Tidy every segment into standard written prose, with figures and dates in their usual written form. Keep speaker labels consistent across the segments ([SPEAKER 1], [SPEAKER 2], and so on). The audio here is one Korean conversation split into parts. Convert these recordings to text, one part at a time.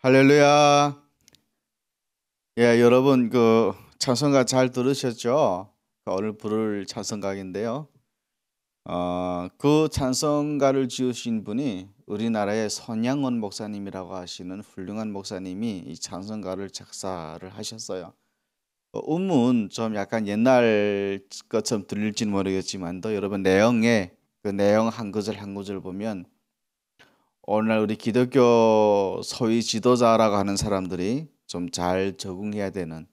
[SPEAKER 1] 할렐루야. 예, 여러분 찬송가 잘 들으셨죠? 오늘 부를 찬송가인데요. 그 찬송가를 지으신 분이 우리나라의 손양원 목사님이라고 하시는 훌륭한 목사님이 이 찬송가를 작사를 하셨어요. 음은 좀 약간 옛날 것처럼 들릴지는 모르겠지만도 여러분 그 내용 한 구절 한 구절 보면 오늘날 우리 기독교 소위 지도자라고 하는 사람들이 좀 잘 적응해야 되는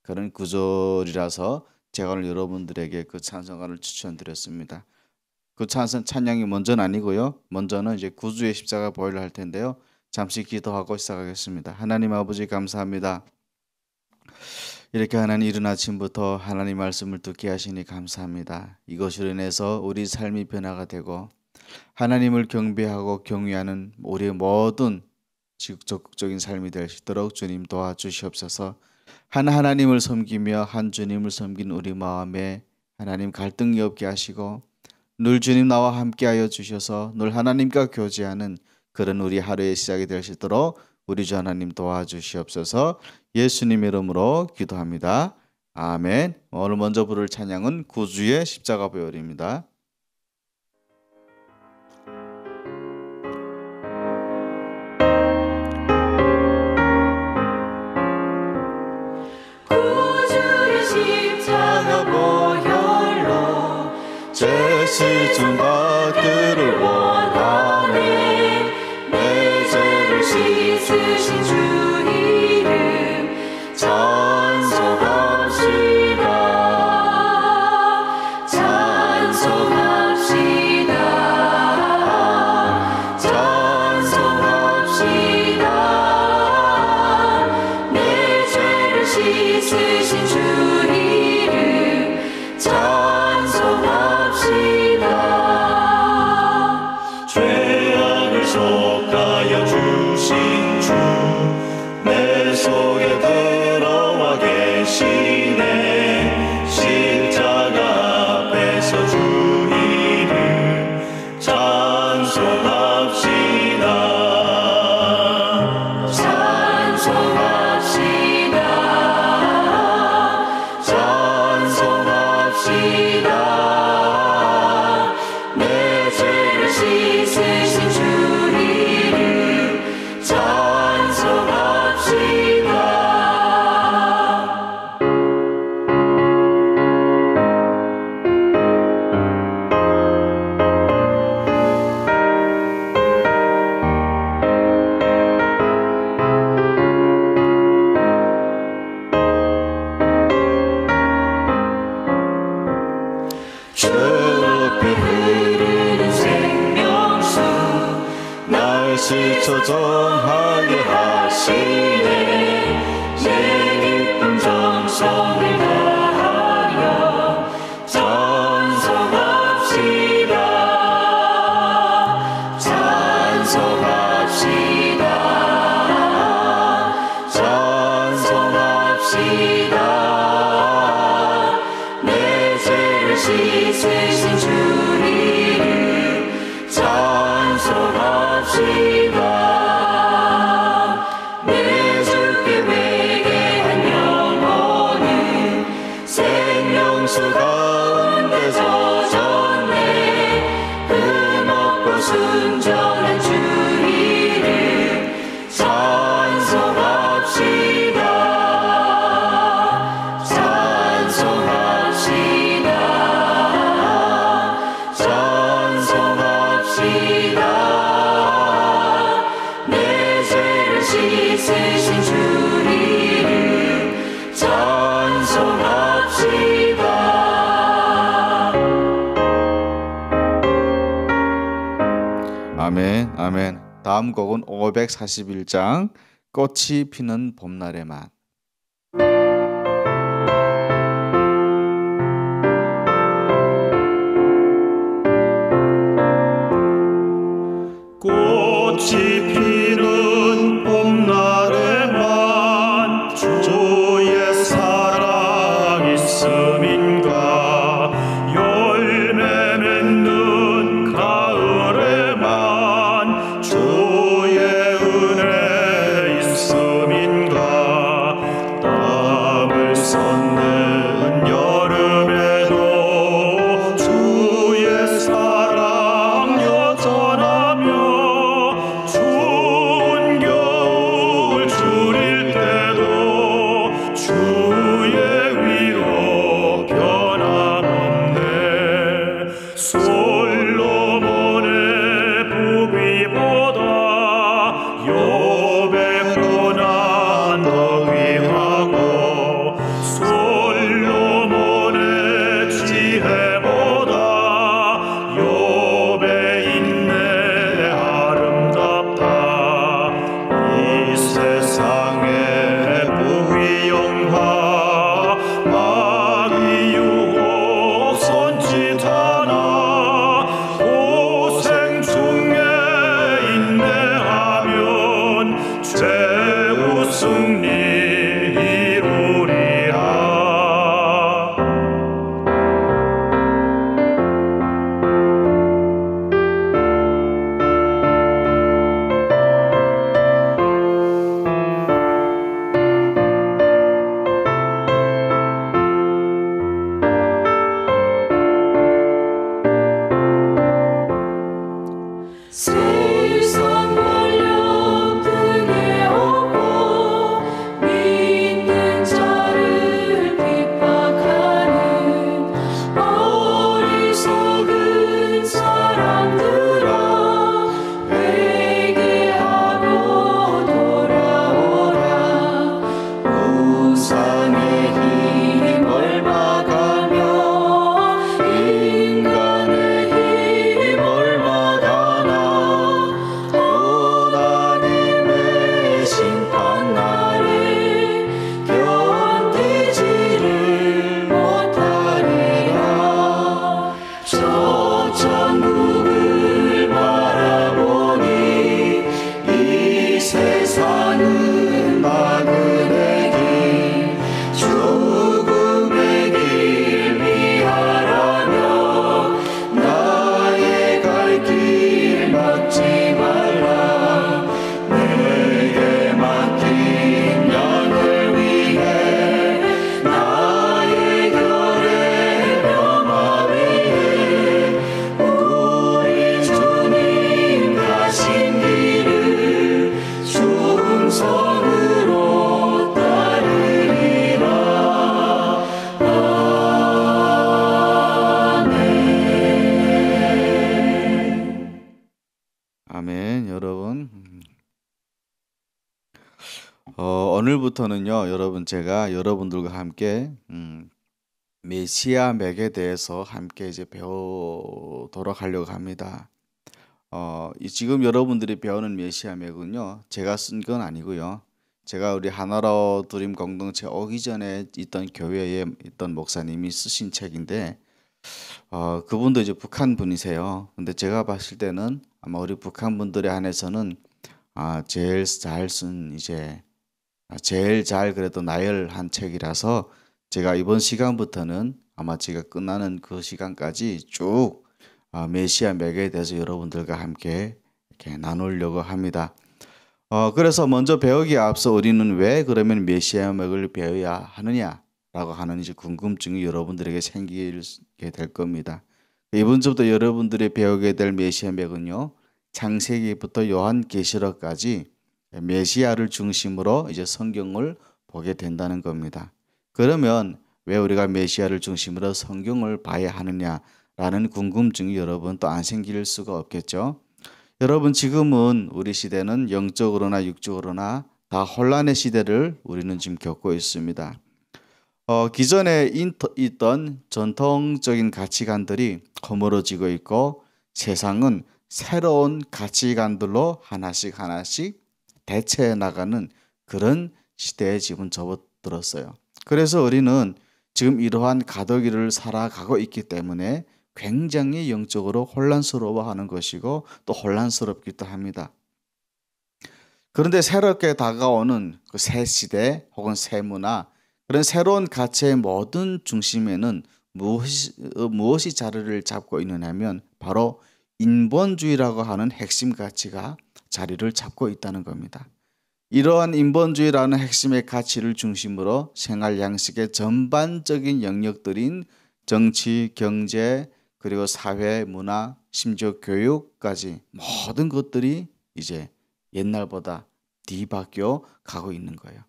[SPEAKER 1] 그런 구절이라서 제가 오늘 여러분들에게 그 찬송가를 추천드렸습니다. 그 찬양이 먼저는 아니고요. 먼저는 이제 구주의 십자가 보혈을 할 텐데요. 잠시 기도하고 시작하겠습니다. 하나님 아버지 감사합니다. 이렇게 하나님 이른 아침부터 하나님 말씀을 듣게 하시니 감사합니다. 이것으로 인해서 우리 삶이 변화가 되고 하나님을 경배하고 경외하는 우리의 모든 적극적인 삶이 될 수 있도록 주님 도와주시옵소서. 하나님을 섬기며 한 주님을 섬긴 우리 마음에 하나님 갈등이 없게 하시고 늘 주님 나와 함께하여 주셔서 늘 하나님과 교제하는 그런 우리 하루의 시작이 될 수 있도록 우리 주 하나님 도와주시옵소서. 예수님의 이름으로 기도합니다. 아멘. 오늘 먼저 부를 찬양은 구주의 십자가 보혈입니다. 죄 좀 받기를 원하네. 내 죄를 씻으신 주 이름 찬송합시다. 찬송합시다. 찬송합시다. 내 죄를 씻으신 주 이름
[SPEAKER 2] 죄악을 속하여 주신 주 내 속에 들어와 계시네. 십자가 앞에서 주 이름 찬송합시다. 찬송합시다. 찬송합시다. 내 죄를 씻으신 주 이름 찬송합시다. 주께 흐르는 생명수 날 스쳐 정하게 하시네. 내 기쁨 정성을 다하여 찬송합시다. 찬송합시다. 찬송합시다. 내 죄를 씻으신 주 이름 찬송합시다. 내 주께 회개한 영혼은 생명수 가운데 젖었네. 흠없고 순전한 주 이름 찬송합시다. 찬송합시다. 찬송합시다. 내 죄를 씻으신 주 이름 찬송합시다.
[SPEAKER 1] 아멘. 아멘. 다음 곡은 541장 꽃이 피는 봄날에만.
[SPEAKER 2] 꽃이 피는 봄날에만 주의 사랑 있음인가. 열매 맺는 가을에만 주의 은혜 승리 이루리라.
[SPEAKER 3] 세상 권력 등에 업고 믿는 자를 핍박하는 어리석은 사람들아, 회개하고 돌아오라. 우상의 힘을 막으며 인간의 힘을 막아나 하나님의 심판날에 견디지를 못하리라. 저 천국을 바라보니 이 세상은 나그네 길, 죽음의 길 미하라며 나의 갈 길 막지 말라. 내게 맡긴 양을 위해 나의 결의 뼈마 위에 우리 주님 가신 길을 충성으로 따르리라.
[SPEAKER 1] 아멘. 여러분, 오늘부터는요, 여러분, 제가 여러분들과 함께 메시아 맥에 대해서 함께 이제 배우도록 하려고 합니다. 지금 여러분들이 배우는 메시아 맥은요, 제가 쓴 건 아니고요. 제가 우리 하나로 드림 공동체 오기 전에 있던 교회에 있던 목사님이 쓰신 책인데, 그분도 이제 북한 분이세요. 근데 제가 봤을 때는 아마 우리 북한 분들에 한해서는 제일 잘 쓴 이제 제일 잘 그래도 나열한 책이라서 제가 이번 시간부터는 아마 제가 끝나는 그 시간까지 쭉 메시아 맥에 대해서 여러분들과 함께 이렇게 나누려고 합니다. 그래서 먼저 배우기에 앞서 우리는 왜 그러면 메시아 맥을 배워야 하느냐라고 하는 이제 궁금증이 여러분들에게 생기게 될 겁니다. 이번 주부터 여러분들이 배우게 될 메시아 맥은요, 창세기부터 요한계시록까지 메시아를 중심으로 이제 성경을 보게 된다는 겁니다. 그러면 왜 우리가 메시아를 중심으로 성경을 봐야 하느냐라는 궁금증이 여러분 또 안 생길 수가 없겠죠. 여러분, 지금은 우리 시대는 영적으로나 육적으로나 다 혼란의 시대를 우리는 지금 겪고 있습니다. 기존에 있던 전통적인 가치관들이 허물어지고 있고 세상은 새로운 가치관들로 하나씩 대체해 나가는 그런 시대에 지금 접어들었어요. 그래서 우리는 지금 이러한 가덕기를 살아가고 있기 때문에 굉장히 영적으로 혼란스러워하는 것이고 또 혼란스럽기도 합니다. 그런데 새롭게 다가오는 그 새 시대 혹은 새 문화, 그런 새로운 가치의 모든 중심에는 무엇이 자리를 잡고 있느냐면 바로 인본주의라고 하는 핵심 가치가 자리를 잡고 있다는 겁니다. 이러한 인본주의라는 핵심의 가치를 중심으로 생활 양식의 전반적인 영역들인 정치, 경제, 그리고 사회, 문화, 심지어 교육까지 모든 것들이 이제 옛날보다 뒤바뀌어 가고 있는 거예요.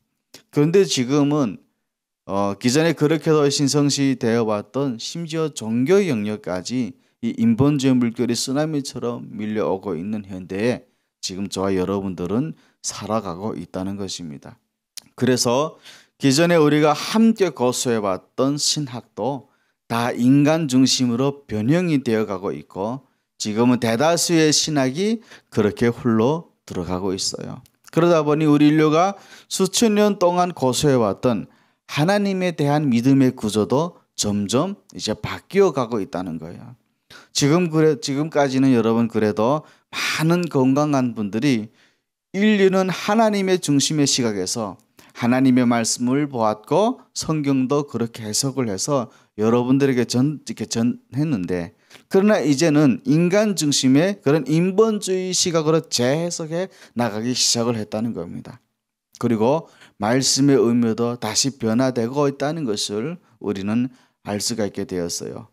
[SPEAKER 1] 그런데 지금은 기존에 그렇게도 신성시 되어 왔던 심지어 종교 영역까지 이 인본주의 물결이 쓰나미처럼 밀려오고 있는 현대에 지금 저와 여러분들은 살아가고 있다는 것입니다. 그래서 기존에 우리가 함께 고수해왔던 신학도 다 인간 중심으로 변형이 되어가고 있고 지금은 대다수의 신학이 그렇게 흘러 들어가고 있어요. 그러다 보니 우리 인류가 수천 년 동안 고수해왔던 하나님에 대한 믿음의 구조도 점점 이제 바뀌어 가고 있다는 거예요. 지금까지는 여러분 그래도 많은 건강한 분들이 인류는 하나님의 중심의 시각에서 하나님의 말씀을 보았고 성경도 그렇게 해석을 해서 여러분들에게 이렇게 전했는데, 그러나 이제는 인간 중심의 그런 인본주의 시각으로 재해석해 나가기 시작을 했다는 겁니다. 그리고 말씀의 의미도 다시 변화되고 있다는 것을 우리는 알 수가 있게 되었어요.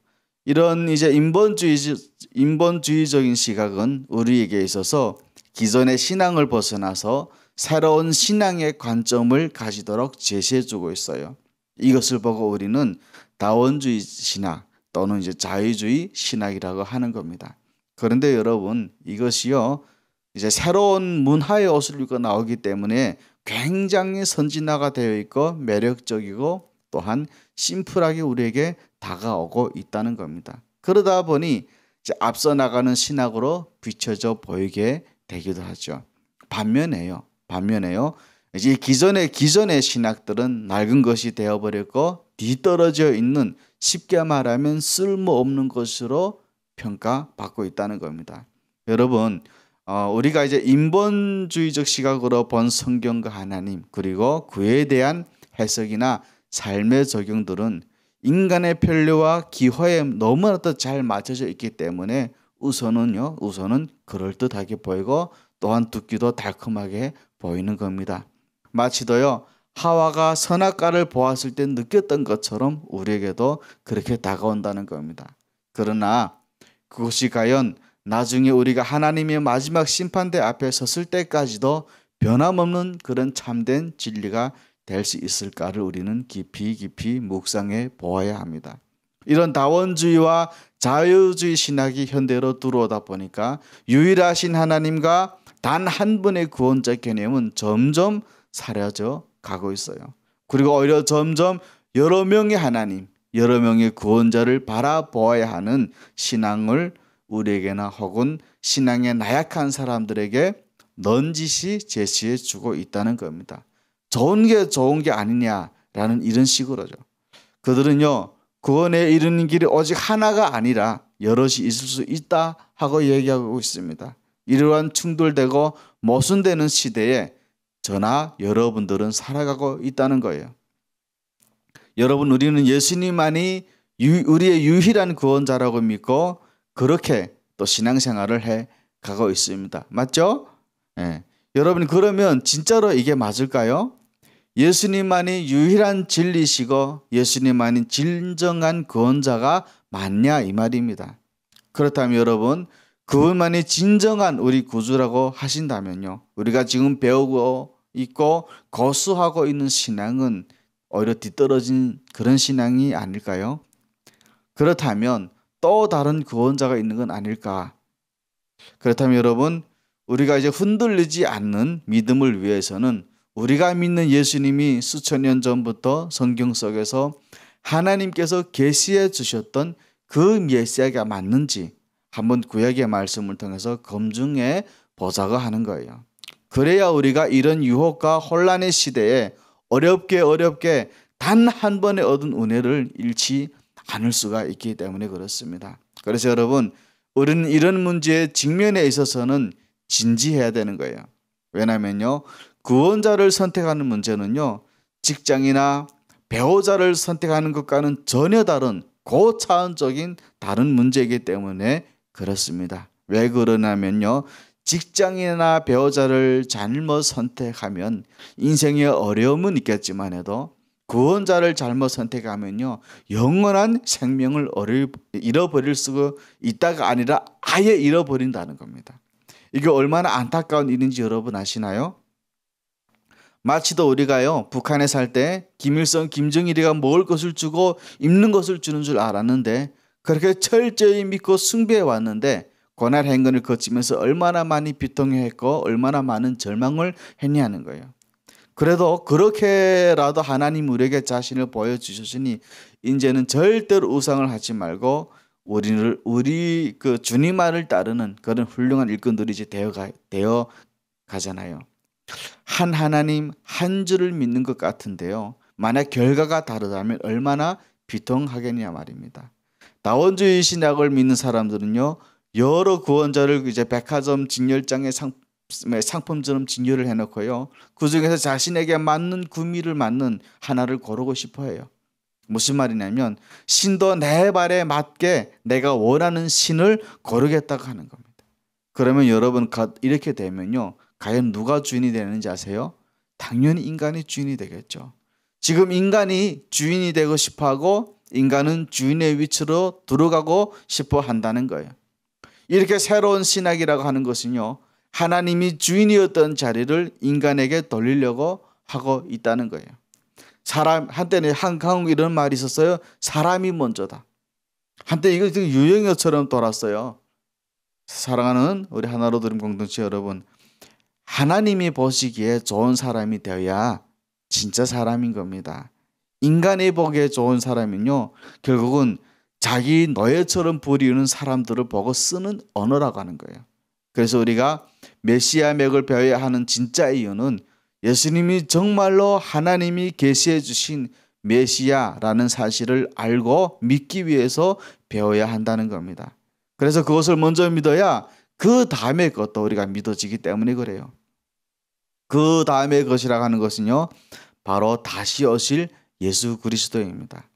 [SPEAKER 1] 이런 이제 인본주의적인 시각은 우리에게 있어서 기존의 신앙을 벗어나서 새로운 신앙의 관점을 가지도록 제시해주고 있어요. 이것을 보고 우리는 다원주의 신학 또는 이제 자유주의 신학이라고 하는 겁니다. 그런데 여러분, 이것이요 이제 새로운 문화의 옷을 입고 나오기 때문에 굉장히 선진화가 되어 있고 매력적이고 또한 심플하게 우리에게 다가오고 있다는 겁니다. 그러다 보니 이제 앞서 나가는 신학으로 비춰져 보이게 되기도 하죠. 반면에요. 이제 기존의 신학들은 낡은 것이 되어버렸고 뒤떨어져 있는, 쉽게 말하면 쓸모없는 것으로 평가받고 있다는 겁니다. 여러분, 우리가 이제 인본주의적 시각으로 본 성경과 하나님, 그리고 그에 대한 해석이나 삶의 적용들은 인간의 편리와 기호에 너무나도 잘 맞춰져 있기 때문에 우선은 그럴듯하게 보이고 또한 듣기도 달콤하게 보이는 겁니다. 마치도요 하와가 선악과를 보았을 때 느꼈던 것처럼 우리에게도 그렇게 다가온다는 겁니다. 그러나 그것이 과연 나중에 우리가 하나님의 마지막 심판대 앞에 섰을 때까지도 변함없는 그런 참된 진리가 될 수 있을까를 우리는 깊이 묵상해 보아야 합니다. 이런 다원주의와 자유주의 신학이 현대로 들어오다 보니까 유일하신 하나님과 단 한 분의 구원자 개념은 점점 사라져 가고 있어요. 그리고 오히려 점점 여러 명의 하나님, 여러 명의 구원자를 바라보아야 하는 신앙을 우리에게나 혹은 신앙에 나약한 사람들에게 넌지시 제시해 주고 있다는 겁니다. 좋은 게 아니냐라는 이런 식으로죠. 그들은요 구원에 이르는 길이 오직 하나가 아니라 여럿이 있을 수 있다 하고 얘기하고 있습니다. 이러한 충돌되고 모순되는 시대에 저나 여러분들은 살아가고 있다는 거예요. 여러분, 우리는 예수님만이 우리의 유일한 구원자라고 믿고 그렇게 또 신앙생활을 해 가고 있습니다. 맞죠? 네. 여러분, 그러면 진짜로 이게 맞을까요? 예수님만이 유일한 진리시고 예수님만이 진정한 구원자가 맞냐 이 말입니다. 그렇다면 여러분, 그분만이 진정한 우리 구주라고 하신다면요, 우리가 지금 배우고 있고 고수하고 있는 신앙은 오히려 뒤떨어진 그런 신앙이 아닐까요? 그렇다면 또 다른 구원자가 있는 건 아닐까? 그렇다면 여러분, 우리가 이제 흔들리지 않는 믿음을 위해서는 우리가 믿는 예수님이 수천 년 전부터 성경 속에서 하나님께서 계시해 주셨던 그 메시아가 맞는지 한번 구약의 말씀을 통해서 검증해 보자고 하는 거예요. 그래야 우리가 이런 유혹과 혼란의 시대에 어렵게 단 한 번에 얻은 은혜를 잃지 않을 수가 있기 때문에 그렇습니다. 그래서 여러분, 우리는 이런 문제에 직면에 있어서는 진지해야 되는 거예요. 왜냐면요, 구원자를 선택하는 문제는요, 직장이나 배우자를 선택하는 것과는 전혀 다른 고차원적인 다른 문제이기 때문에 그렇습니다. 왜 그러냐면요, 직장이나 배우자를 잘못 선택하면 인생에 어려움은 있겠지만 해도 구원자를 잘못 선택하면요, 영원한 생명을 잃어버릴 수 있다가 아니라 아예 잃어버린다는 겁니다. 이게 얼마나 안타까운 일인지 여러분 아시나요? 마치도 우리가요 북한에 살 때 김일성, 김정일이가 먹을 것을 주고 입는 것을 주는 줄 알았는데 그렇게 철저히 믿고 숭배해 왔는데 고난 행군을 거치면서 얼마나 많이 비통했고 얼마나 많은 절망을 했냐는 거예요. 그래도 그렇게라도 하나님 우리에게 자신을 보여주셨으니 이제는 절대로 우상을 하지 말고 우리 그 주님만을 따르는 그런 훌륭한 일꾼들이 이제 되어 가잖아요. 한 하나님 한 주를 믿는 것 같은데요, 만약 결과가 다르다면 얼마나 비통하겠냐 말입니다. 다원주의 신학을 믿는 사람들은요, 여러 구원자를 이제 백화점 진열장에 상품처럼 진열을 해놓고요. 그 중에서 자신에게 맞는 구미를 맞는 하나를 고르고 싶어 해요. 무슨 말이냐면 신도 내 발에 맞게 내가 원하는 신을 고르겠다고 하는 겁니다. 그러면 여러분 이렇게 되면요. 과연 누가 주인이 되는지 아세요? 당연히 인간이 주인이 되겠죠. 지금 인간이 주인이 되고 싶어하고 인간은 주인의 위치로 들어가고 싶어 한다는 거예요. 이렇게 새로운 신학이라고 하는 것은요. 하나님이 주인이었던 자리를 인간에게 돌리려고 하고 있다는 거예요. 한때는 한국 이런 말이 있었어요. 사람이 먼저다. 한때 이거 유행어처럼 돌았어요. 사랑하는 우리 하나로 드림 공동체 여러분, 하나님이 보시기에 좋은 사람이 되어야 진짜 사람인 겁니다. 인간이 보기에 좋은 사람은요, 결국은 자기 노예처럼 부리는 사람들을 보고 쓰는 언어라고 하는 거예요. 그래서 우리가 메시아 맥을 배워야 하는 진짜 이유는 예수님이 정말로 하나님이 계시해 주신 메시아라는 사실을 알고 믿기 위해서 배워야 한다는 겁니다. 그래서 그것을 먼저 믿어야 그 다음의 것도 우리가 믿어지기 때문에 그래요. 그 다음의 것이라고 하는 것은요, 바로 다시 오실 예수 그리스도입니다.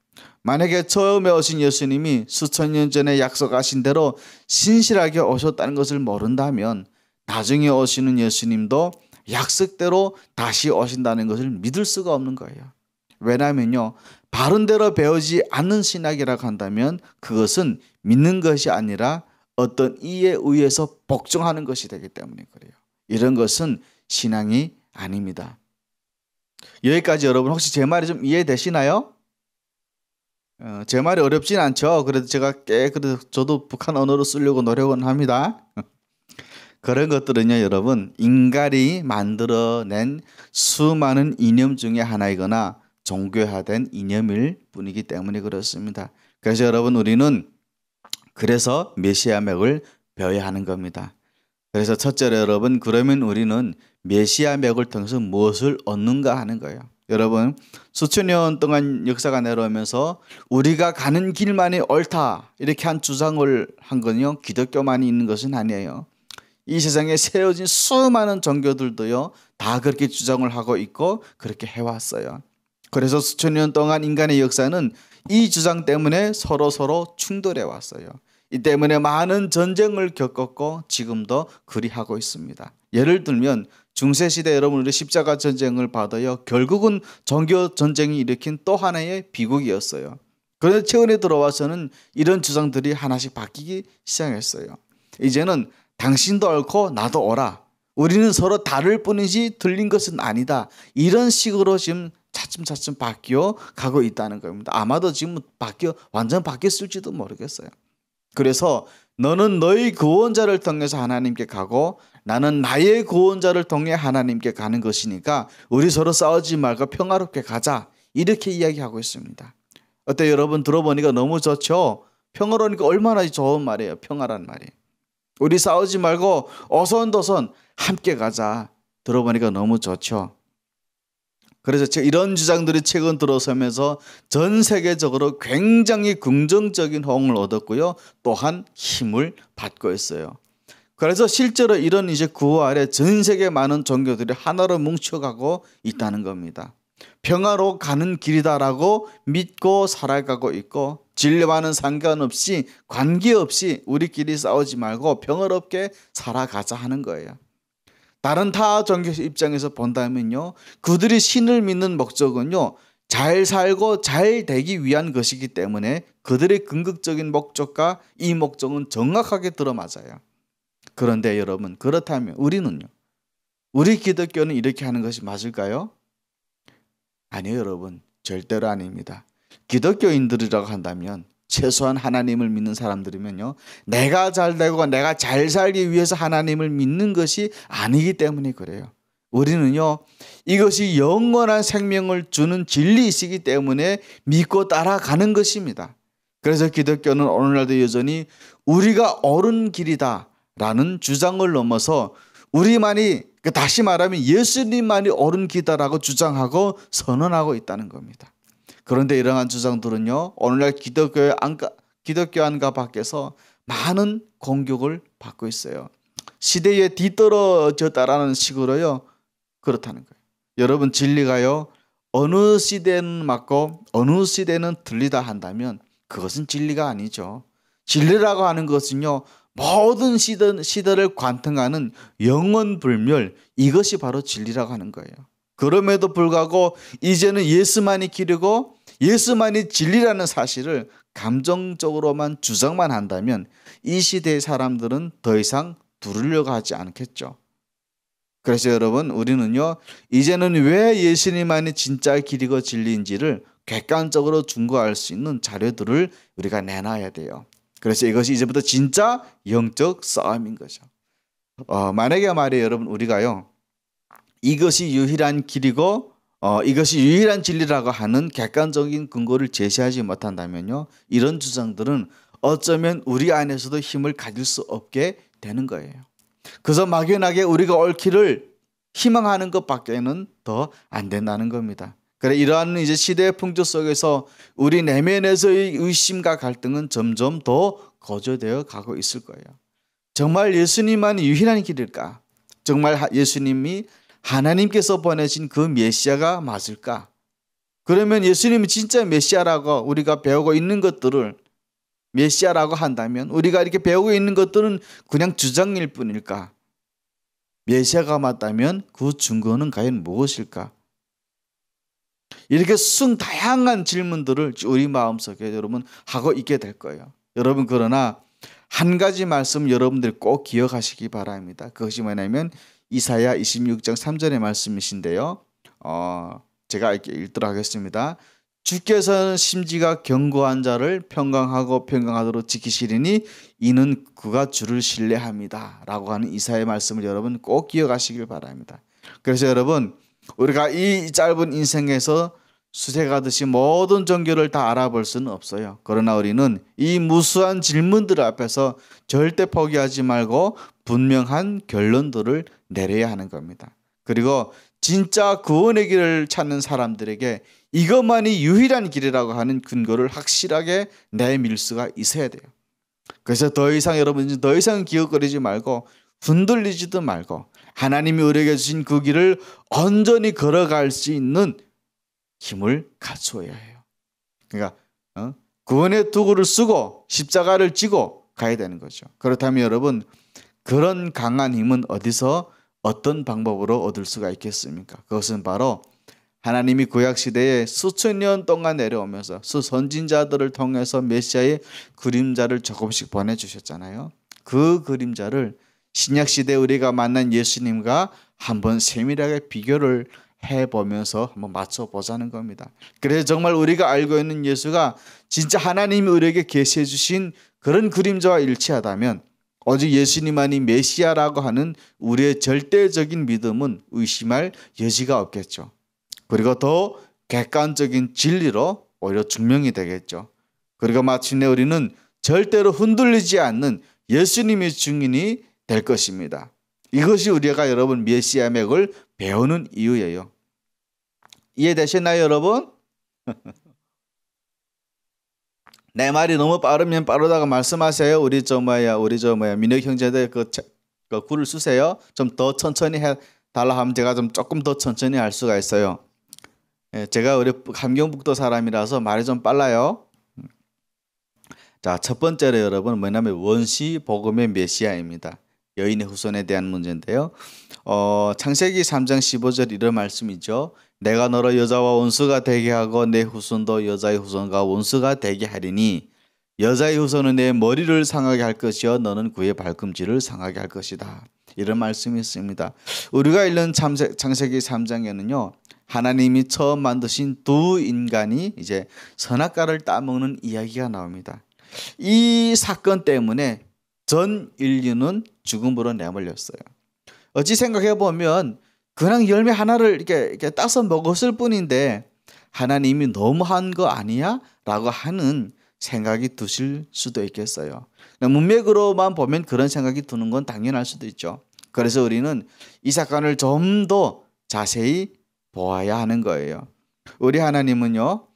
[SPEAKER 1] 만약에 처음에 오신 예수님이 수천 년 전에 약속하신 대로 신실하게 오셨다는 것을 모른다면 나중에 오시는 예수님도 약속대로 다시 오신다는 것을 믿을 수가 없는 거예요. 왜냐하면요, 바른 대로 배우지 않는 신학이라고 한다면 그것은 믿는 것이 아니라 어떤 이에 의해서 복종하는 것이 되기 때문에 그래요. 이런 것은 신앙이 아닙니다. 여기까지 여러분 혹시 제 말이 좀 이해되시나요? 제 말이 어렵진 않죠. 그래도 그래도 저도 북한 언어로 쓰려고 노력은 합니다. 그런 것들은요, 여러분, 인간이 만들어낸 수많은 이념 중에 하나이거나 종교화된 이념일 뿐이기 때문에 그렇습니다. 그래서 여러분, 우리는 그래서 메시아 맥을 배워야 하는 겁니다. 그래서 첫째로 여러분, 그러면 우리는 메시아 맥을 통해서 무엇을 얻는가 하는 거예요. 여러분, 수천 년 동안 역사가 내려오면서 우리가 가는 길만이 옳다 이렇게 한 주장을 한 건요, 기독교만이 있는 것은 아니에요. 이 세상에 세워진 수많은 종교들도요, 다 그렇게 주장을 하고 있고 그렇게 해왔어요. 그래서 수천 년 동안 인간의 역사는 이 주장 때문에 서로 충돌해 왔어요. 이 때문에 많은 전쟁을 겪었고 지금도 그리하고 있습니다. 예를 들면 중세시대 여러분, 우리 십자가 전쟁을 봐도요, 결국은 종교 전쟁이 일으킨 또 하나의 비극이었어요. 그런데 최근에 들어와서는 이런 주장들이 하나씩 바뀌기 시작했어요. 이제는 당신도 옳고 나도 옳아, 우리는 서로 다를 뿐이지 틀린 것은 아니다, 이런 식으로 지금 차츰 바뀌어 가고 있다는 겁니다. 아마도 지금 완전 바뀌었을지도 모르겠어요. 그래서 너는 너의 구원자를 통해서 하나님께 가고 나는 나의 구원자를 통해 하나님께 가는 것이니까 우리 서로 싸우지 말고 평화롭게 가자, 이렇게 이야기하고 있습니다. 어때요 여러분? 들어보니까 너무 좋죠? 평화로우니까 얼마나 좋은 말이에요. 평화란 말이. 우리 싸우지 말고 어선도선 함께 가자. 들어보니까 너무 좋죠? 그래서 이런 주장들이 최근 들어서면서 전 세계적으로 굉장히 긍정적인 호응을 얻었고요, 또한 힘을 받고 있어요. 그래서 실제로 이런 이제 구호 아래 전 세계 많은 종교들이 하나로 뭉쳐가고 있다는 겁니다. 평화로 가는 길이다라고 믿고 살아가고 있고, 진료와는 상관없이 관계없이 우리끼리 싸우지 말고 평화롭게 살아가자 하는 거예요. 다른 타 종교 입장에서 본다면요, 그들이 신을 믿는 목적은요, 잘 살고 잘 되기 위한 것이기 때문에 그들의 궁극적인 목적과 이 목적은 정확하게 들어맞아요. 그런데 여러분, 그렇다면 우리는요, 우리 기독교는 이렇게 하는 것이 맞을까요? 아니요 여러분, 절대로 아닙니다. 기독교인들이라고 한다면, 최소한 하나님을 믿는 사람들이면요, 내가 잘 되고 내가 잘 살기 위해서 하나님을 믿는 것이 아니기 때문에 그래요. 우리는요, 이것이 영원한 생명을 주는 진리이시기 때문에 믿고 따라가는 것입니다. 그래서 기독교는 오늘날도 여전히 우리가 옳은 길이다 라는 주장을 넘어서 우리만이, 다시 말하면 예수님만이 옳은 길이다라고 주장하고 선언하고 있다는 겁니다. 그런데 이러한 주장들은요, 오늘날 기독교 안과 밖에서 많은 공격을 받고 있어요. 시대에 뒤떨어졌다라는 식으로요. 그렇다는 거예요. 여러분 진리가요. 어느 시대는 맞고 어느 시대는 틀리다 한다면 그것은 진리가 아니죠. 진리라고 하는 것은요. 모든 시대를 관통하는 영원불멸 이것이 바로 진리라고 하는 거예요. 그럼에도 불구하고 이제는 예수만이 길이고 예수만이 진리라는 사실을 감정적으로만 주장만 한다면 이 시대의 사람들은 더 이상 두르려고 하지 않겠죠. 그래서 여러분 우리는요 이제는 왜 예수님만이 진짜 길이고 진리인지를 객관적으로 증거할 수 있는 자료들을 우리가 내놔야 돼요. 그래서 이것이 이제부터 진짜 영적 싸움인 거죠. 만약에 말이에요 여러분 우리가요 이것이 유일한 길이고 이것이 유일한 진리라고 하는 객관적인 근거를 제시하지 못한다면요 이런 주장들은 어쩌면 우리 안에서도 힘을 가질 수 없게 되는 거예요. 그래서 막연하게 우리가 옳기를 희망하는 것밖에는 더 안 된다는 겁니다. 그래 이러한 이제 시대의 풍조 속에서 우리 내면에서의 의심과 갈등은 점점 더 거저되어 가고 있을 거예요. 정말 예수님만이 유일한 길일까? 정말 예수님이 하나님께서 보내신 그 메시아가 맞을까? 그러면 예수님이 진짜 메시아라고 우리가 배우고 있는 것들을 메시아라고 한다면 우리가 이렇게 배우고 있는 것들은 그냥 주장일 뿐일까? 메시아가 맞다면 그 증거는 과연 무엇일까? 이렇게 다양한 질문들을 우리 마음속에 여러분 하고 있게 될 거예요. 여러분 그러나 한 가지 말씀 여러분들 꼭 기억하시기 바랍니다. 그것이 뭐냐면 이사야 26장 3절의 말씀이신데요. 제가 이렇게 읽도록 하겠습니다. 주께서는 심지가 견고한 자를 평강하도록 지키시리니 이는 그가 주를 신뢰합니다. 라고 하는 이사야의 말씀을 여러분 꼭 기억하시길 바랍니다. 그래서 여러분 우리가 이 짧은 인생에서 수색하듯이 모든 종교를 다 알아볼 수는 없어요. 그러나 우리는 이 무수한 질문들 앞에서 절대 포기하지 말고 분명한 결론들을 내려야 하는 겁니다. 그리고 진짜 구원의 길을 찾는 사람들에게 이것만이 유일한 길이라고 하는 근거를 확실하게 내밀 수가 있어야 돼요. 그래서 더 이상 여러분 더 이상 기웃거리지 말고 흔들리지도 말고 하나님이 우리에게 주신 그 길을 온전히 걸어갈 수 있는 힘을 갖추어야 해요. 그러니까 구원의 도구를 쓰고 십자가를 지고 가야 되는 거죠. 그렇다면 여러분 그런 강한 힘은 어디서 어떤 방법으로 얻을 수가 있겠습니까? 그것은 바로 하나님이 구약시대에 수천 년 동안 내려오면서 선진자들을 통해서 메시아의 그림자를 조금씩 보내주셨잖아요. 그 그림자를 신약시대에 우리가 만난 예수님과 한번 세밀하게 비교를 해보면서 한번 맞춰보자는 겁니다. 그래서 정말 우리가 알고 있는 예수가 진짜 하나님이 우리에게 계시해 주신 그런 그림자와 일치하다면 오직 예수님만이 메시아라고 하는 우리의 절대적인 믿음은 의심할 여지가 없겠죠. 그리고 더 객관적인 진리로 오히려 증명이 되겠죠. 그리고 마침내 우리는 절대로 흔들리지 않는 예수님의 증인이 될 것입니다. 이것이 우리가 여러분 메시아 맥을 배우는 이유예요. 이해되셨나요 여러분? 내 말이 너무 빠르면 빠르다고 말씀하세요. 우리 민혁 형제들 그 글을 쓰세요. 좀 더 천천히 해달라 하면 제가 좀 조금 더 천천히 할 수가 있어요. 제가 우리 함경북도 사람이라서 말이 좀 빨라요. 자, 첫 번째로 여러분 뭐냐면 원시 복음의 메시아입니다. 여인의 후손에 대한 문제인데요. 창세기 3장 15절 이런 말씀이죠. 내가 너로 여자와 원수가 되게 하고 내 후손도 여자의 후손과 원수가 되게 하리니 여자의 후손은 내 머리를 상하게 할 것이요 너는 그의 발꿈치를 상하게 할 것이다. 이런 말씀이 있습니다. 우리가 읽는 창세기 3장에는요. 하나님이 처음 만드신 두 인간이 이제 선악과를 따먹는 이야기가 나옵니다. 이 사건 때문에 전 인류는 죽음으로 내몰렸어요. 어찌 생각해 보면 그냥 열매 하나를 이렇게 따서 먹었을 뿐인데 하나님이 너무한 거 아니야? 라고 하는 생각이 드실 수도 있겠어요. 문맥으로만 보면 그런 생각이 드는 건 당연할 수도 있죠. 그래서 우리는 이 사건을 좀 더 자세히 보아야 하는 거예요. 우리 하나님은요.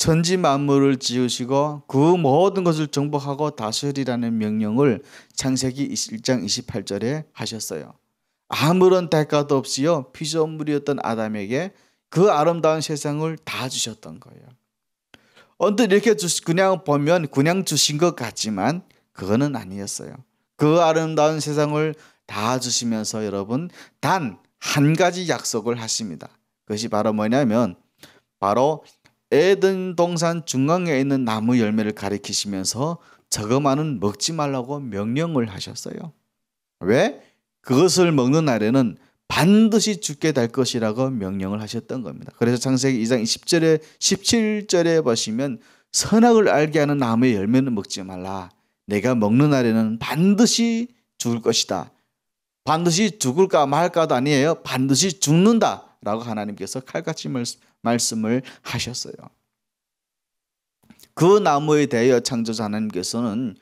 [SPEAKER 1] 천지 만물을 지으시고 그 모든 것을 정복하고 다스리라는 명령을 창세기 1장 28절에 하셨어요. 아무런 대가도 없이요 피조물이었던 아담에게 그 아름다운 세상을 다 주셨던 거예요. 언뜻 이렇게 그냥 보면 그냥 주신 것 같지만 그거는 아니었어요. 그 아름다운 세상을 다 주시면서 여러분 단 한 가지 약속을 하십니다. 그것이 바로 뭐냐면 바로 에덴 동산 중앙에 있는 나무 열매를 가리키시면서 저거만은 먹지 말라고 명령을 하셨어요. 왜? 그것을 먹는 날에는 반드시 죽게 될 것이라고 명령을 하셨던 겁니다. 그래서 창세기 2장 10절에 17절에 보시면 선악을 알게 하는 나무의 열매는 먹지 말라. 내가 먹는 날에는 반드시 죽을 것이다. 반드시 죽을까 말까도 아니에요. 반드시 죽는다 라고 하나님께서 칼같이 말씀을 하셨어요. 그 나무에 대하여 창조자 하나님께서는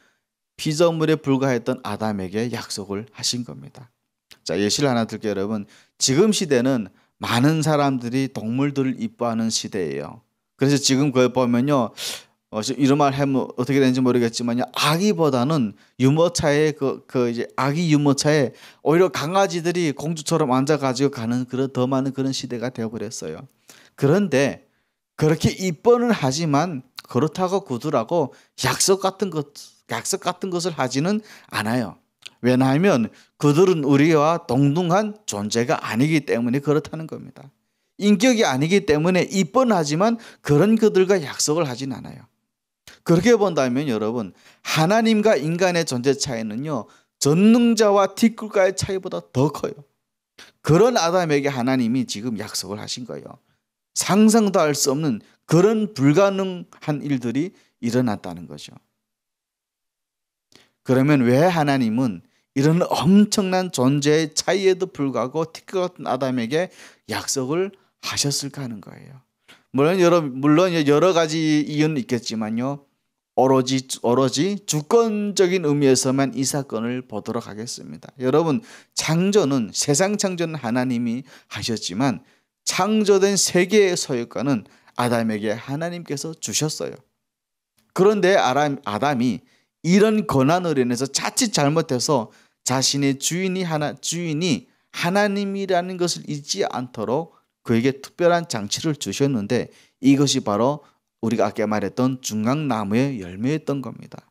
[SPEAKER 1] 피조물에 불과했던 아담에게 약속을 하신 겁니다. 자, 예시를 하나 들게요. 여러분, 지금 시대는 많은 사람들이 동물들을 이뻐하는 시대예요. 그래서 지금 그걸 보면요, 이런 말 하면 어떻게 되는지 모르겠지만요, 아기보다는 유모차에 이제 아기 유모차에 오히려 강아지들이 공주처럼 앉아가지고 가는 그런 더 많은 그런 시대가 되어버렸어요. 그런데 그렇게 이뻐는 하지만 그렇다고 구두라고 약속 같은 것을 하지는 않아요. 왜냐하면 그들은 우리와 동등한 존재가 아니기 때문에 그렇다는 겁니다. 인격이 아니기 때문에 이뻐는 하지만 그런 그들과 약속을 하진 않아요. 그렇게 본다면 여러분, 하나님과 인간의 존재 차이는요, 전능자와 뒷굴과의 차이보다 더 커요. 그런 아담에게 하나님이 지금 약속을 하신 거예요. 상상도 할 수 없는 그런 불가능한 일들이 일어났다는 거죠. 그러면 왜 하나님은 이런 엄청난 존재의 차이에도 불구하고 티끌 같은 아담에게 약속을 하셨을까 하는 거예요. 물론 여러 가지 이유는 있겠지만요, 오로지 주권적인 의미에서만 이 사건을 보도록 하겠습니다. 여러분, 세상 창조는 하나님이 하셨지만 창조된 세계의 소유권은 아담에게 하나님께서 주셨어요. 그런데 아담이 이런 권한으로 인해서 자칫 잘못해서 자신의 주인이 하나님이라는 것을 잊지 않도록 그에게 특별한 장치를 주셨는데, 이것이 바로 우리가 아까 말했던 중앙나무의 열매였던 겁니다.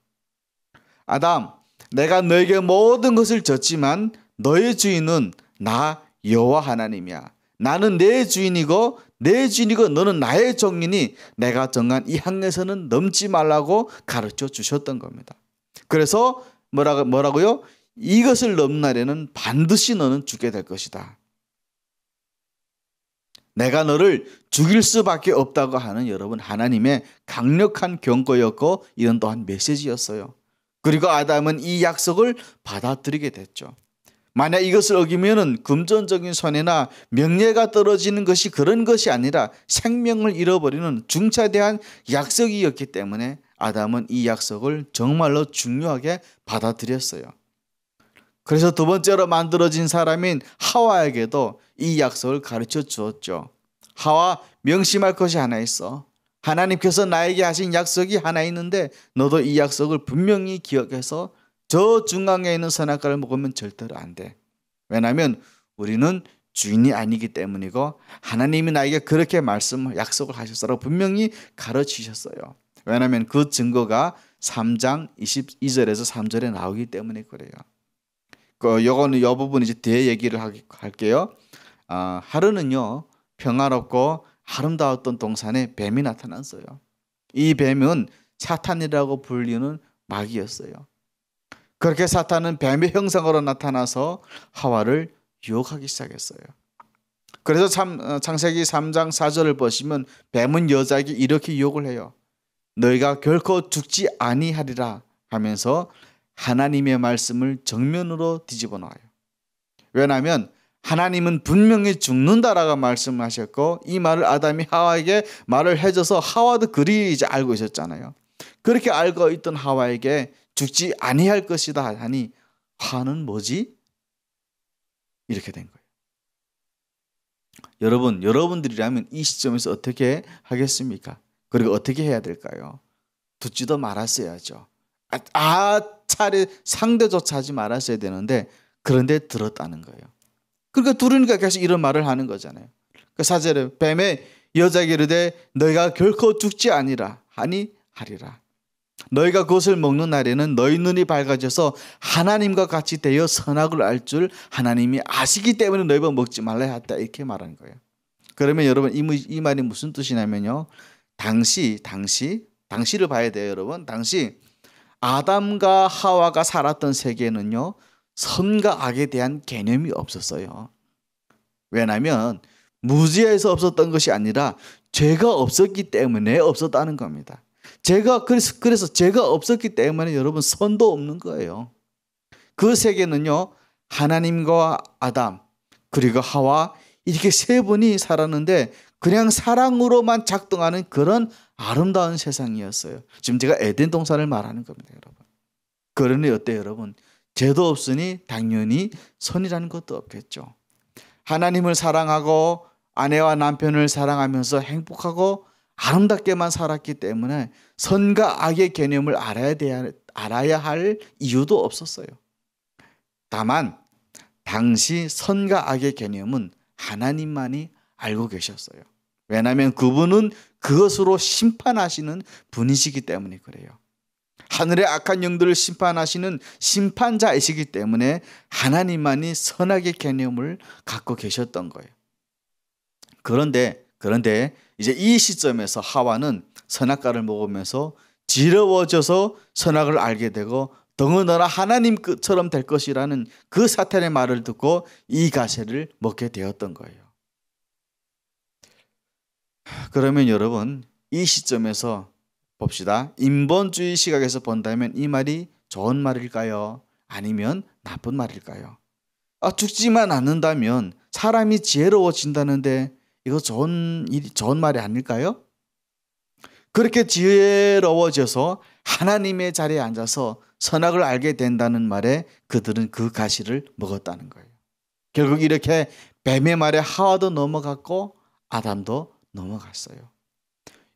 [SPEAKER 1] 아담, 내가 너에게 모든 것을 줬지만 너의 주인은 나 여호와 하나님이야. 나는 내 주인이고 너는 나의 종이니 내가 정한 이 항에서는 넘지 말라고 가르쳐 주셨던 겁니다. 그래서 뭐라고요? 이것을 넘는 날에는 반드시 너는 죽게 될 것이다. 내가 너를 죽일 수밖에 없다고 하는 여러분, 하나님의 강력한 경고였고 이런 또한 메시지였어요. 그리고 아담은 이 약속을 받아들이게 됐죠. 만약 이것을 어기면은 금전적인 손해나 명예가 떨어지는 것이 그런 것이 아니라 생명을 잃어버리는 중차대한 약속이었기 때문에 아담은 이 약속을 정말로 중요하게 받아들였어요. 그래서 두 번째로 만들어진 사람인 하와에게도 이 약속을 가르쳐 주었죠. 하와, 명심할 것이 하나 있어. 하나님께서 나에게 하신 약속이 하나 있는데 너도 이 약속을 분명히 기억해서 저 중앙에 있는 선악과를 먹으면 절대로 안 돼. 왜냐하면 우리는 주인이 아니기 때문이고 하나님이 나에게 그렇게 약속을 하셨다고 분명히 가르치셨어요. 왜냐하면 그 증거가 3장 22절에서 3절에 나오기 때문에 그래요. 이 부분 이제 뒤에 얘기를 할게요. 하루는요, 평화롭고 아름다웠던 동산에 뱀이 나타났어요. 이 뱀은 사탄이라고 불리는 마귀였어요. 그렇게 사탄은 뱀의 형상으로 나타나서 하와를 유혹하기 시작했어요. 그래서 창세기 3장 4절을 보시면 뱀은 여자에게 이렇게 유혹을 해요. 너희가 결코 죽지 아니하리라 하면서 하나님의 말씀을 정면으로 뒤집어 놔요. 왜냐하면 하나님은 분명히 죽는다라고 말씀하셨고 이 말을 아담이 하와에게 말을 해줘서 하와도 그리 이제 알고 있었잖아요. 그렇게 알고 있던 하와에게 죽지 아니할 것이다 하니 하와는 뭐지? 이렇게 된 거예요. 여러분들이라면 이 시점에서 어떻게 하겠습니까? 그리고 어떻게 해야 될까요? 듣지도 말았어야죠. 차례 상대조차 하지 말았어야 되는데 그런데 들었다는 거예요. 그러니까 들으니까 계속 이런 말을 하는 거잖아요. 그 4절에 뱀의 여자에게 이르되 너희가 결코 죽지 아니라 하니 하리라. 너희가 그것을 먹는 날에는 너희 눈이 밝아져서 하나님과 같이 되어 선악을 알 줄 하나님이 아시기 때문에 너희가 먹지 말라 했다. 이렇게 말하는 거예요. 그러면 여러분 이 말이 무슨 뜻이냐면요. 당시를 봐야 돼요, 여러분. 당시 아담과 하와가 살았던 세계에는요. 선과 악에 대한 개념이 없었어요. 왜냐하면 무지에서 없었던 것이 아니라 죄가 없었기 때문에 없었다는 겁니다. 그래서 죄가 없었기 때문에 여러분 선도 없는 거예요. 그 세계는요. 하나님과 아담 그리고 하와 이렇게 세 분이 살았는데 그냥 사랑으로만 작동하는 그런 아름다운 세상이었어요. 지금 제가 에덴 동산을 말하는 겁니다, 여러분. 그러니 어때요, 여러분? 죄도 없으니 당연히 선이라는 것도 없겠죠. 하나님을 사랑하고 아내와 남편을 사랑하면서 행복하고 아름답게만 살았기 때문에 선과 악의 개념을 알아야 할 이유도 없었어요. 다만 당시 선과 악의 개념은 하나님만이 알고 계셨어요. 왜냐하면 그분은 그것으로 심판하시는 분이시기 때문에 그래요. 하늘의 악한 영들을 심판하시는 심판자이시기 때문에 하나님만이 선악의 개념을 갖고 계셨던 거예요. 그런데 이제 이 시점에서 하와는 선악과를 먹으면서 지러워져서 선악을 알게 되고 더군다나 하나님처럼 될 것이라는 그 사탄의 말을 듣고 이 가시를 먹게 되었던 거예요. 그러면 여러분 이 시점에서 봅시다. 인본주의 시각에서 본다면 이 말이 좋은 말일까요? 아니면 나쁜 말일까요? 죽지만 않는다면 사람이 지혜로워진다는데 이거 좋은 말이 아닐까요? 그렇게 지혜로워져서 하나님의 자리에 앉아서 선악을 알게 된다는 말에 그들은 그 가시를 먹었다는 거예요. 결국 이렇게 뱀의 말에 하와도 넘어갔고 아담도 넘어갔어요.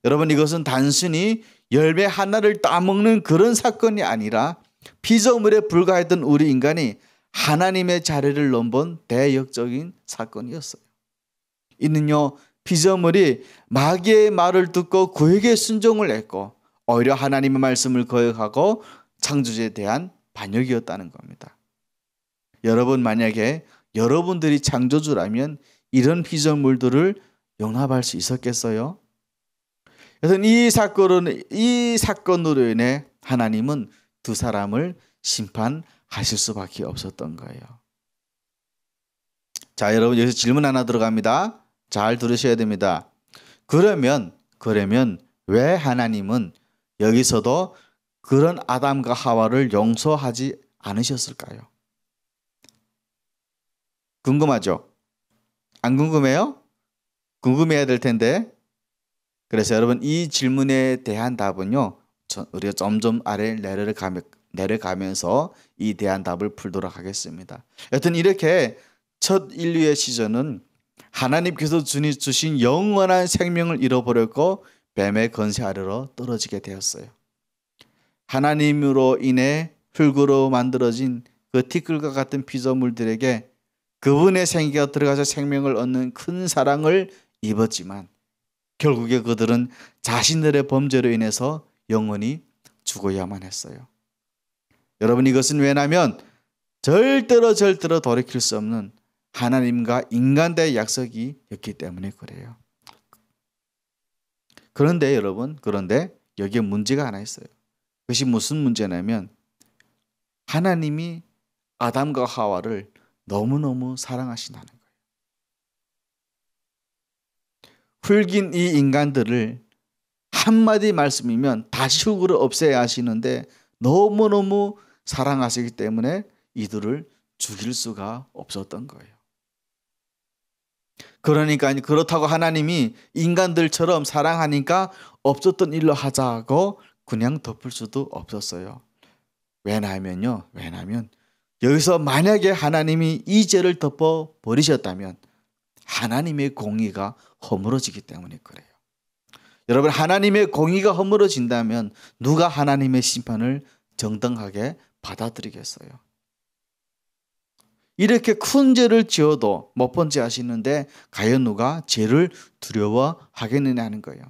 [SPEAKER 1] 여러분 이것은 단순히 열매 하나를 따먹는 그런 사건이 아니라 피조물에 불과했던 우리 인간이 하나님의 자리를 넘본 대역적인 사건이었어요. 이는요 피조물이 마귀의 말을 듣고 그에게 순종을 했고 오히려 하나님의 말씀을 거역하고 창조주에 대한 반역이었다는 겁니다. 여러분 만약에 여러분들이 창조주라면 이런 피조물들을 용납할 수 있었겠어요? 그래서 이 사건으로 인해 하나님은 두 사람을 심판하실 수밖에 없었던 거예요. 자, 여러분 여기서 질문 하나 들어갑니다. 잘 들으셔야 됩니다. 그러면 왜 하나님은 여기서도 그런 아담과 하와를 용서하지 않으셨을까요? 궁금하죠? 안 궁금해요? 궁금해야 될 텐데. 그래서 여러분 이 질문에 대한 답은요. 우리가 점점 아래 내려가면서 이 대한 답을 풀도록 하겠습니다. 여튼 이렇게 첫 인류의 시절은 하나님께서 주신 영원한 생명을 잃어버렸고 뱀의 건세 아래로 떨어지게 되었어요. 하나님으로 인해 흙으로 만들어진 그 티끌과 같은 피조물들에게 그분의 생기가 들어가서 생명을 얻는 큰 사랑을 입었지만 결국에 그들은 자신들의 범죄로 인해서 영원히 죽어야만 했어요. 여러분 이것은 왜냐하면 절대로 돌이킬 수 없는 하나님과 인간과의 약속이었기 때문에 그래요. 그런데 여러분 여기에 문제가 하나 있어요. 그것이 무슨 문제냐면 하나님이 아담과 하와를 너무너무 사랑하신다는 거예요. 흙인 이 인간들을 한마디 말씀이면 다시 흙으로 없애야 하시는데 너무너무 사랑하시기 때문에 이들을 죽일 수가 없었던 거예요. 그러니까 그렇다고 하나님이 인간들처럼 사랑하니까 없었던 일로 하자고 그냥 덮을 수도 없었어요. 왜냐하면 여기서 만약에 하나님이 이 죄를 덮어버리셨다면 하나님의 공의가 허물어지기 때문에 그래요. 여러분, 하나님의 공의가 허물어진다면 누가 하나님의 심판을 정당하게 받아들이겠어요? 이렇게 큰 죄를 지어도 못 본 죄 하시는데 과연 누가 죄를 두려워하겠느냐 하는 거예요.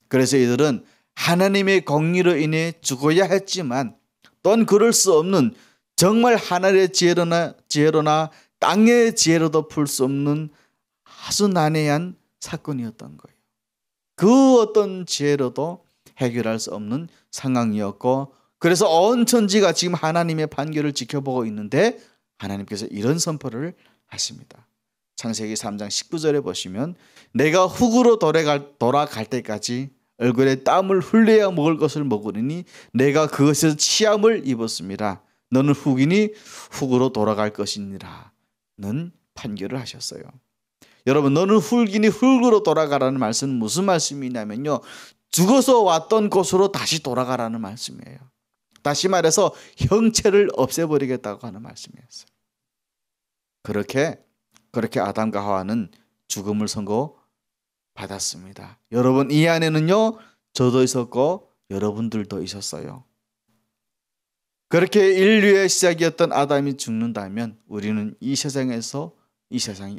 [SPEAKER 1] 그래서 이들은 하나님의 공의로 인해 죽어야 했지만 또한 그럴 수 없는, 정말 하늘의 지혜로나 땅의 지혜로도 풀 수 없는 아주 난해한 사건이었던 거예요. 그 어떤 지혜로도 해결할 수 없는 상황이었고, 그래서 온 천지가 지금 하나님의 판결을 지켜보고 있는데 하나님께서 이런 선포를 하십니다. 창세기 3장 19절에 보시면 내가 흙으로 돌아갈 때까지 얼굴에 땀을 흘려야 먹을 것을 먹으리니 내가 그것에서 치함을 입었습니다. 너는 흙이니 흙으로 돌아갈 것이니라 는 판결을 하셨어요. 여러분, 너는 흙이니 흙으로 돌아가라는 말씀은 무슨 말씀이냐면요, 죽어서 왔던 곳으로 다시 돌아가라는 말씀이에요. 다시 말해서 형체를 없애버리겠다고 하는 말씀이었어요. 그렇게 아담과 하와는 죽음을 선고받았습니다. 여러분, 이 안에는요 저도 있었고 여러분들도 있었어요. 그렇게 인류의 시작이었던 아담이 죽는다면 우리는 이 세상이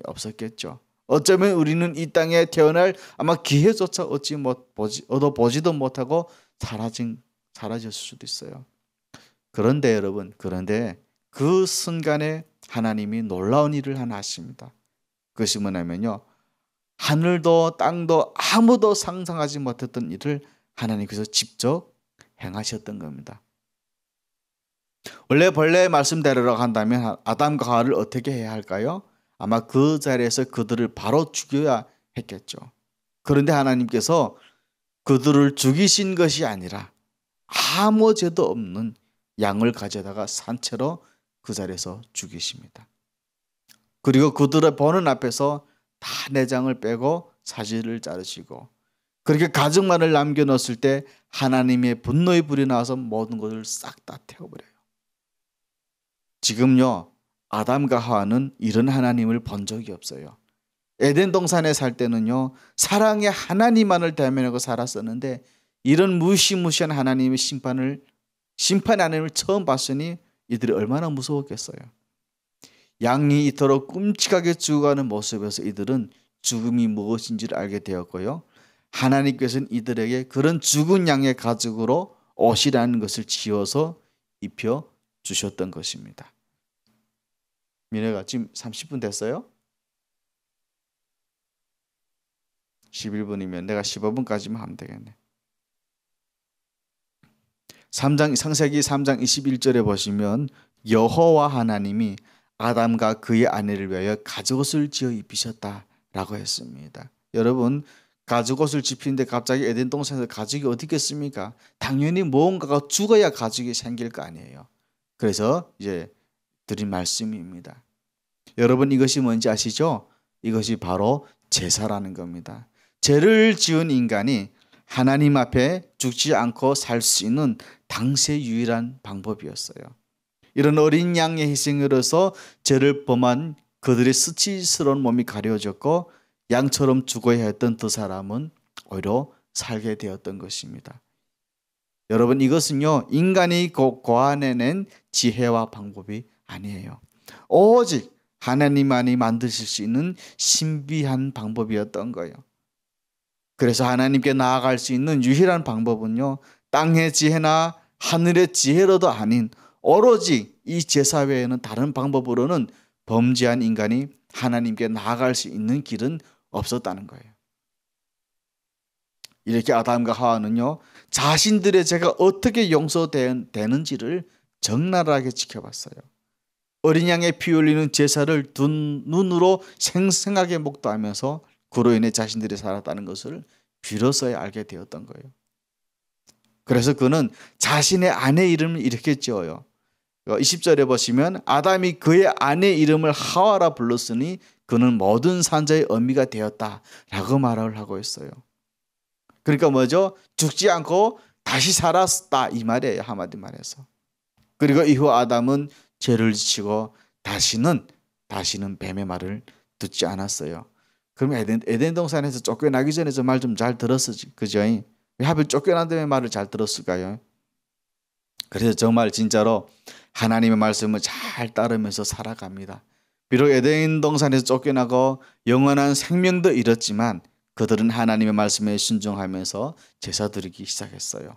[SPEAKER 1] 없었겠죠. 어쩌면 우리는 이 땅에 태어날 아마 기회조차 얻어보지도 못하고 사라졌을 수도 있어요. 그런데 여러분, 그 순간에 하나님이 놀라운 일을 하나 하십니다. 그것이 뭐냐면요, 하늘도 땅도 아무도 상상하지 못했던 일을 하나님께서 직접 행하셨던 겁니다. 원래 본래의 말씀대로 한다면 아담과 하와를 어떻게 해야 할까요? 아마 그 자리에서 그들을 바로 죽여야 했겠죠. 그런데 하나님께서 그들을 죽이신 것이 아니라 아무 죄도 없는 양을 가져다가 산채로 그 자리에서 죽이십니다. 그리고 그들의 보는 앞에서 다 내장을 빼고 사지를 자르시고, 그렇게 가죽만을 남겨놓았을 때 하나님의 분노의 불이 나와서 모든 것을 싹 다 태워버려요. 지금요, 아담과 하와는 이런 하나님을 본 적이 없어요. 에덴 동산에 살 때는요, 사랑의 하나님만을 대면하고 살았었는데 이런 무시무시한 하나님의 심판 하나님을 처음 봤으니 이들이 얼마나 무서웠겠어요. 양이 이토록 끔찍하게 죽어가는 모습에서 이들은 죽음이 무엇인지를 알게 되었고요, 하나님께서는 이들에게 그런 죽은 양의 가죽으로 옷이라는 것을 지어서 입혀 주셨던 것입니다. 미래가 지금 30분 됐어요? 11분이면 내가 15분까지만 하면 되겠네. 창세기 3장 21절에 보시면 여호와 하나님이 아담과 그의 아내를 위하여 가죽옷을 지어 입히셨다라고 했습니다. 여러분, 가죽옷을 집히는데 갑자기 에덴 동산에서 가죽이 어디 있겠습니까? 당연히 무언가가 죽어야 가죽이 생길 거 아니에요. 그래서 이제 드린 말씀입니다. 여러분, 이것이 뭔지 아시죠? 이것이 바로 제사라는 겁니다. 죄를 지은 인간이 하나님 앞에 죽지 않고 살 수 있는 당시의 유일한 방법이었어요. 이런 어린 양의 희생으로서 죄를 범한 그들의 수치스러운 몸이 가려졌고 양처럼 죽어야 했던 두 사람은 오히려 살게 되었던 것입니다. 여러분, 이것은요, 인간이 고안해낸 지혜와 방법이 아니에요. 오직 하나님만이 만드실 수 있는 신비한 방법이었던 거예요. 그래서 하나님께 나아갈 수 있는 유일한 방법은요, 땅의 지혜나 하늘의 지혜로도 아닌 오로지 이 제사 외에는 다른 방법으로는 범죄한 인간이 하나님께 나아갈 수 있는 길은 없었다는 거예요. 이렇게 아담과 하와는요, 자신들의 죄가 어떻게 용서되는지를 적나라하게 지켜봤어요. 어린 양의 피 흘리는 제사를 두 눈으로 생생하게 목도하면서 그로 인해 자신들이 살았다는 것을 비로소야 알게 되었던 거예요. 그래서 그는 자신의 아내 이름을 이렇게 지어요. 20절에 보시면 아담이 그의 아내 이름을 하와라 불렀으니 그는 모든 산자의 어미가 되었다라고 말을 하고 있어요. 그러니까 뭐죠? 죽지 않고 다시 살았다 이 말이에요, 한마디 말해서. 그리고 이후 아담은 죄를 지치고 다시는 뱀의 말을 듣지 않았어요. 그럼 에덴 동산에서 쫓겨나기 전에 저 말 좀 잘 들었었지, 그죠? 왜 하필 쫓겨난 다음에 말을 잘 들었을까요? 그래서 정말 진짜로 하나님의 말씀을 잘 따르면서 살아갑니다. 비록 에덴 동산에서 쫓겨나고 영원한 생명도 잃었지만 그들은 하나님의 말씀에 순종하면서 제사 드리기 시작했어요.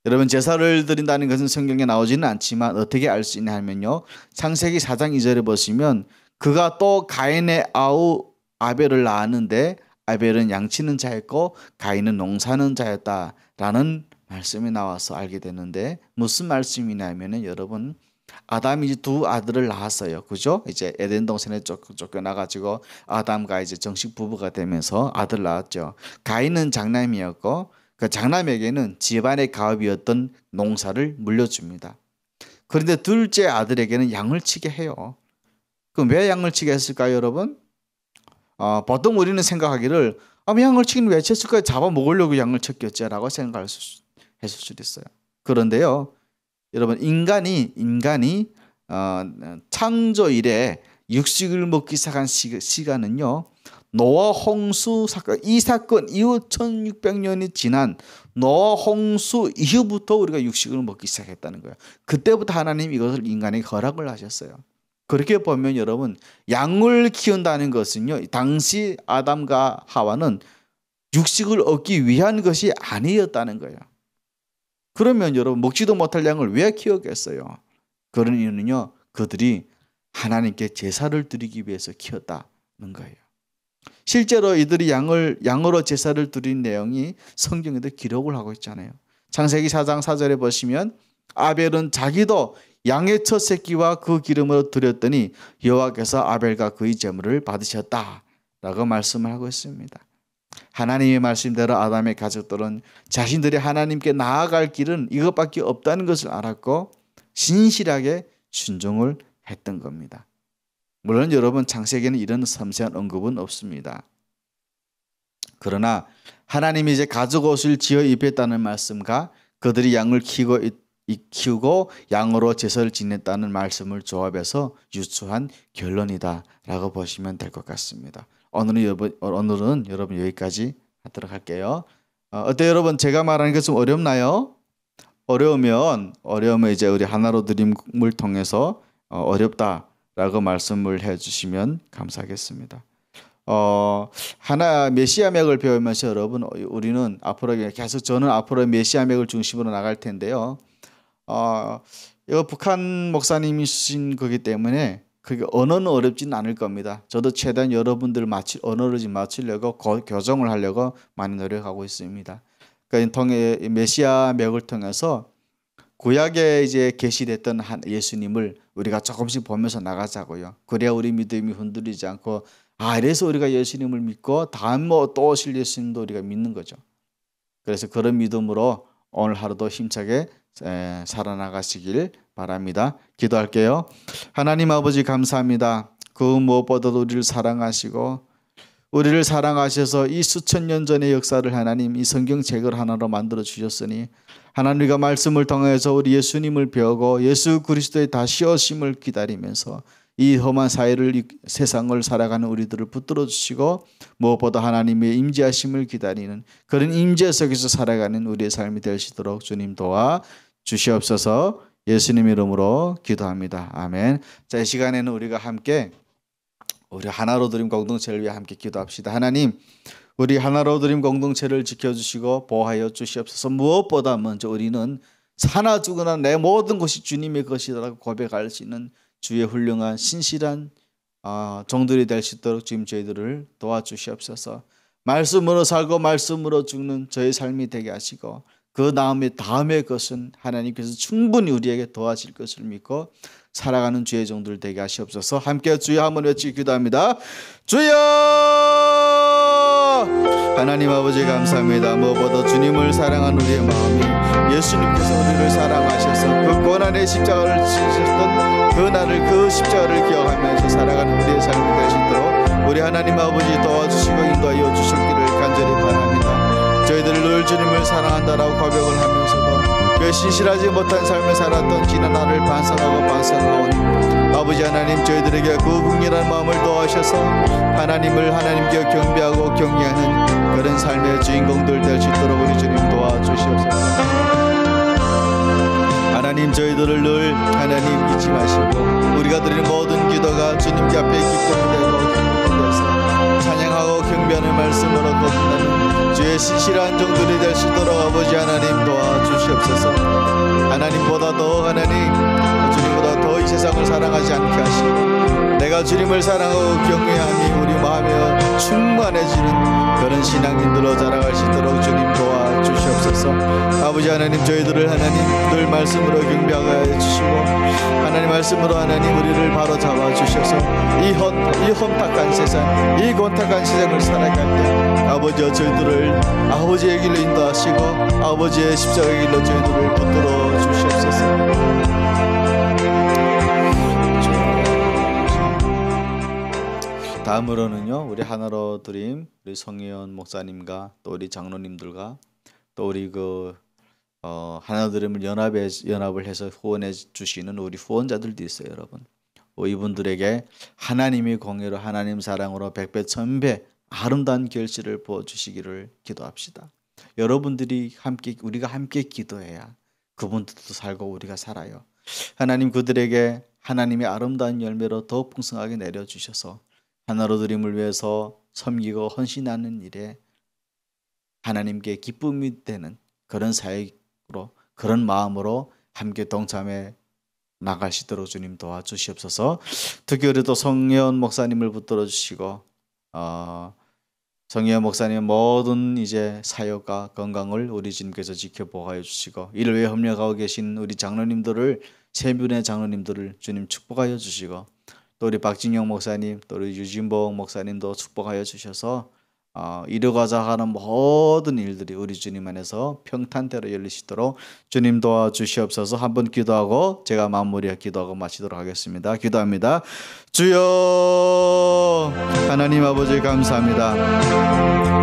[SPEAKER 1] 여러분, 제사를 드린다는 것은 성경에 나오지는 않지만 어떻게 알 수 있냐 하면요, 창세기 4장 2절에 보시면 그가 또 가인의 아우 아벨을 낳았는데 아벨은 양치는 자였고 가인은 농사는 자였다라는 말씀이 나와서 알게 되는데, 무슨 말씀이냐면은 여러분, 아담이 두 아들을 낳았어요. 그죠? 이제 에덴 동산에 쫓겨나가지고 아담과 이제 정식 부부가 되면서 아들 낳았죠. 가인은 장남이었고 그 장남에게는 집안의 가업이었던 농사를 물려줍니다. 그런데 둘째 아들에게는 양을 치게 해요. 그럼 왜 양을 치게 했을까요, 여러분? 보통 우리는 생각하기를 양을 치긴 왜 쳤을까요? 잡아먹으려고 양을 쳤겠지라고 생각했을 수도 있어요. 그런데요, 여러분, 인간이 창조 이래 육식을 먹기 시작한 시간은요, 노아 홍수 사건, 이 사건 이후 1600년이 지난 노아 홍수 이후부터 우리가 육식을 먹기 시작했다는 거예요. 그때부터 하나님 이것을 인간에게 허락을 하셨어요. 그렇게 보면 여러분, 양을 키운다는 것은요, 당시 아담과 하와는 육식을 얻기 위한 것이 아니었다는 거예요. 그러면 여러분, 먹지도 못할 양을 왜 키웠겠어요? 그런 이유는요, 그들이 하나님께 제사를 드리기 위해서 키웠다는 거예요. 실제로 이들이 양으로 제사를 드린 내용이 성경에도 기록을 하고 있잖아요. 창세기 4장 4절에 보시면 아벨은 자기도 양의 첫 새끼와 그 기름으로 드렸더니 여호와께서 아벨과 그의 제물을 받으셨다라고 말씀을 하고 있습니다. 하나님의 말씀대로 아담의 가족들은 자신들이 하나님께 나아갈 길은 이것밖에 없다는 것을 알았고 신실하게 순종을 했던 겁니다. 물론 여러분, 창세기에는 이런 섬세한 언급은 없습니다. 그러나 하나님이 이제 가죽 옷을 지어 입혔다는 말씀과 그들이 양을 키우고 양으로 제사를 지냈다는 말씀을 조합해서 유추한 결론이다라고 보시면 될 것 같습니다. 오늘은 여러분 여기까지 하도록 할게요. 어때요, 여러분? 제가 말하는 게 좀 어렵나요? 어려우면 이제 우리 하나로 드림을 통해서 어렵다라고 말씀을 해주시면 감사하겠습니다. 하나 메시아 맥을 배우면서 여러분, 우리는 앞으로 계속 저는 앞으로 메시아 맥을 중심으로 나갈 텐데요. 이거 북한 목사님이 쓰신 거기 때문에 그게 언어는 어렵지는 않을 겁니다. 저도 최대한 여러분들 언어를 좀 맞추려고 교정을 하려고 많이 노력하고 있습니다. 그러니까 메시아 맥을 통해서 구약에 이제 계시됐던 예수님을 우리가 조금씩 보면서 나가자고요. 그래야 우리 믿음이 흔들리지 않고, 이래서 우리가 예수님을 믿고 다음 또 오실 예수님도 우리가 믿는 거죠. 그래서 그런 믿음으로 오늘 하루도 힘차게 살아나가시길 바랍니다. 기도할게요. 하나님 아버지, 감사합니다. 그 무엇보다도 우리를 사랑하시고 우리를 사랑하셔서 이 수천 년 전의 역사를 하나님 이 성경책을 하나로 만들어 주셨으니 하나님, 우리가 말씀을 통해서 우리 예수님을 배우고 예수 그리스도의 다시 오심을 기다리면서 이 험한 세상을 살아가는 우리들을 붙들어 주시고 무엇보다 하나님의 임재하심을 기다리는 그런 임재 속에서 살아가는 우리의 삶이 되시도록 주님 도와 주시옵소서. 예수님 이름으로 기도합니다. 아멘. 자, 이 시간에는 우리가 함께 우리 하나로 드림 공동체를 위해 함께 기도합시다. 하나님, 우리 하나로 드림 공동체를 지켜주시고 보호하여 주시옵소서. 무엇보다 먼저 우리는 사나 죽으나 내 모든 것이 주님의 것이라고 고백할 수 있는 주의 훌륭한 신실한 종들이 될 수 있도록 주님 저희들을 도와주시옵소서. 말씀으로 살고 말씀으로 죽는 저의 삶이 되게 하시고 그 다음의 것은 하나님께서 충분히 우리에게 도와질 것을 믿고 살아가는 주의 종들 되게 하시옵소서. 함께 주여 한번 외치기 기도합니다. 주여! 하나님 아버지, 감사합니다. 무엇보다 주님을 사랑한 우리의 마음이 예수님께서 우리를 사랑하셔서 그 고난의 십자가를 지셨던 그 십자가를 기억하면서 살아가는 우리의 삶이 될 수 있도록 우리 하나님 아버지 도와주시고 인도하여 주셨기를 간절히 바랍니다. 저희들을 늘 주님을 사랑한다라고 고백을 하면서도 그 주의 신실하지 못한 삶을 살았던 지난 날을 반성하오니 아버지 하나님 저희들에게 그 국률한 마음을 도와주셔서 하나님을 하나님께 경배하고 경외하는 그런 삶의 주인공들 될 수 있도록 우리 주님 도와주시옵소서. 하나님 저희들을 늘 하나님 잊지 마시고 우리가 드리는 모든 기도가 주님께 앞에 기쁨이 되고 기쁨이 되어서 찬양하고 경배하는 말씀으로 거듭나는 주의 신실한 종들이 될 수 있도록 아버지 하나님 도와주시옵소서. 하나님보다도 하나님 주님보다 더 이 세상을 사랑하지 않게 하시고 내가 주님을 사랑하고 경외함이 우리 마음에 충만해지는 그런 신앙인들로 자라갈 수 있도록 주님 도와주시옵소서. 아버지 하나님 저희들을 하나님 늘 말씀으로 경배하게 해주시고 하나님 말씀으로 하나님 우리를 바로 잡아주셔서 이 험탁한 세상 이 곤탁한 세상을 살아갈 때 아버지여 저희들을 아버지의 길로 인도하시고 아버지의 십자가의 길로 저희들을 붙들어 주시옵소서. 다음으로는요 우리 하나로 드림 우리 성희연 목사님과 또 우리 장로님들과 또 우리 하나로 드림을 연합을 해서 후원해 주시는 우리 후원자들도 있어요. 여러분 이분들에게 하나님의 공의로 하나님 사랑으로 백배 천배 아름다운 결실을 부어주시기를 기도합시다. 여러분들이 우리가 함께 기도해야 그분들도 살고 우리가 살아요. 하나님 그들에게 하나님의 아름다운 열매로 더욱 풍성하게 내려주셔서 하나로 드림을 위해서 섬기고 헌신하는 일에 하나님께 기쁨이 되는 그런 사역으로 그런 마음으로 함께 동참해 나가시도록 주님 도와주시옵소서. 특별히 또 성혜원 목사님을 붙들어 주시고 성혜원 목사님의 모든 이제 사역과 건강을 우리 주님께서 지켜보아 주시고 이를 위해 협력하고 계신 우리 장로님들을 세 분의 장로님들을 주님 축복하여 주시고 또 우리 박진영 목사님 또 우리 유진복 목사님도 축복하여 주셔서 이루고자 하는 모든 일들이 우리 주님 안에서 평탄대로 열리시도록 주님 도와주시옵소서. 한번 기도하고 제가 마무리에 기도하고 마치도록 하겠습니다. 기도합니다. 주여 하나님 아버지 감사합니다.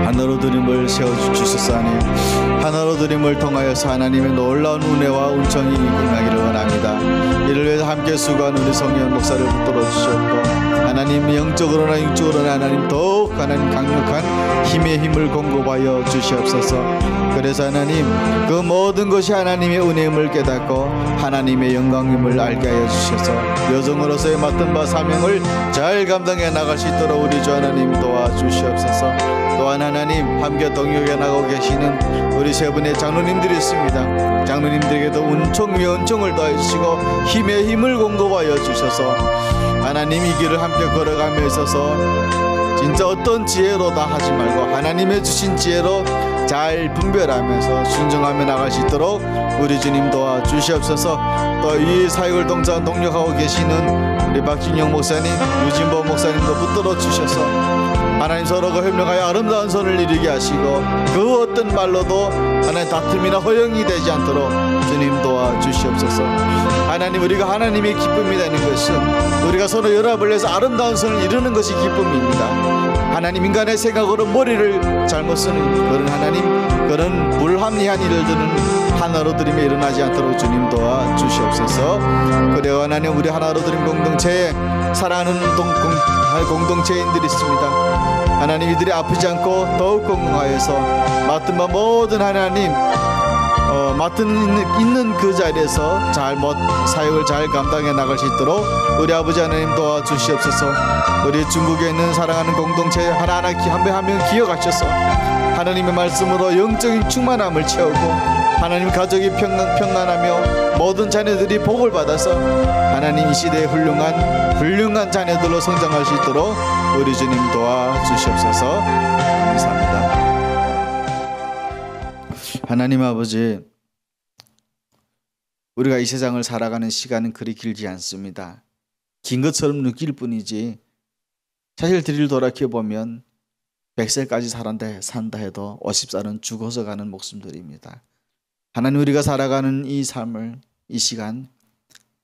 [SPEAKER 1] 하나로 드림을 세워주셨사니 하나로 드림을 통하여서 하나님의 놀라운 은혜와 은총이 임하기를 원합니다. 이를 위해서 함께 수고하는 우리 성현 목사를 붙들어 주셨고 하나님 영적으로나 육적으로나 하나님 더욱 하나님 강력한 힘의 힘을 공급하여 주시옵소서. 그래서 하나님 그 모든 것이 하나님의 은혜임을 깨닫고 하나님의 영광임을 알게 하여 주셔서 여정으로서의 맡은 바 사명을 잘 감당해 나갈 수 있도록 우리 주 하나님 도와주시옵소서. 또한 하나님 함께 동역해 나가고 계시는 우리 세 분의 장로님들이 있습니다. 장로님들에게도 은총 위에 은총을 더해 주시고 힘에 힘을 공급하여 주셔서 하나님 이 길을 함께 걸어가며 있어서 진짜 어떤 지혜로 다 하지 말고 하나님의 주신 지혜로 잘 분별하면서 순종하며 나갈 수 있도록 우리 주님 도와주시옵소서. 또 이 사역을 동력하고 계시는 우리 박진영 목사님, 유진보 목사님도 붙들어 주셔서 하나님 서로가 협력하여 아름다운 선을 이루게 하시고 그 어떤 말로도 하나님 다툼이나 허용이 되지 않도록 주님 도와주시옵소서. 하나님 우리가 하나님의 기쁨이 되는 것은 우리가 서로 연합을 해서 아름다운 선을 이루는 것이 기쁨입니다. 하나님 인간의 생각으로 머리를 잘못 쓰는 그런 하나님 그런 불합리한 일들은 하나로 드림에 일어나지 않도록 주님 도와주시옵소서. 그래야 하나님 우리 하나로 드림 공동체에 사랑하는 공동체인들이 있습니다. 하나님 이들이 아프지 않고 더욱 건강하여서 맡은 바 모든 하나님 있는 그 자리에서 사역을 잘 감당해 나갈 수 있도록 우리 아버지 하나님 도와주시옵소서. 우리 중국에 있는 사랑하는 공동체 하나하나 한 명 기억하셔서 하나님의 말씀으로 영적인 충만함을 채우고 하나님 가족이 평안하며 모든 자녀들이 복을 받아서 하나님 이 시대의 훌륭한 자녀들로 성장할 수 있도록 우리 주님 도와주시옵소서. 감사합니다. 하나님 아버지 우리가 이 세상을 살아가는 시간은 그리 길지 않습니다. 긴 것처럼 느낄 뿐이지 사실 뒤를 돌아보면 100세까지 산다 해도 50살은 죽어서 가는 목숨들입니다. 하나님 우리가 살아가는 이 삶을 이 시간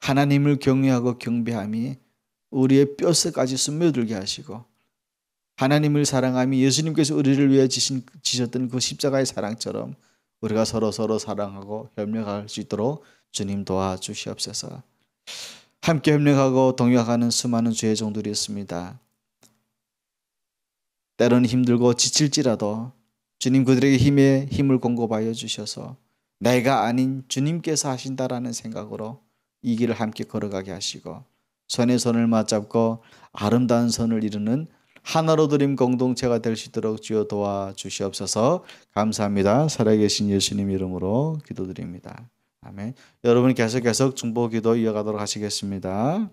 [SPEAKER 1] 하나님을 경외하고 경배함이 우리의 뼛속까지 스며들게 하시고 하나님을 사랑함이 예수님께서 우리를 위해 지셨던 그 십자가의 사랑처럼 우리가 서로 사랑하고 협력할 수 있도록 주님 도와주시옵소서. 함께 협력하고 동역하는 수많은 주의 종들이 있습니다. 때로는 힘들고 지칠지라도 주님 그들에게 힘을 공급하여 주셔서 내가 아닌 주님께서 하신다라는 생각으로 이 길을 함께 걸어가게 하시고 손에 손을 맞잡고 아름다운 선을 이루는 하나로 드림 공동체가 될 수 있도록 주여 도와주시옵소서. 감사합니다. 살아계신 예수님 이름으로 기도드립니다. 아멘. 여러분 계속 중보 기도 이어가도록 하시겠습니다.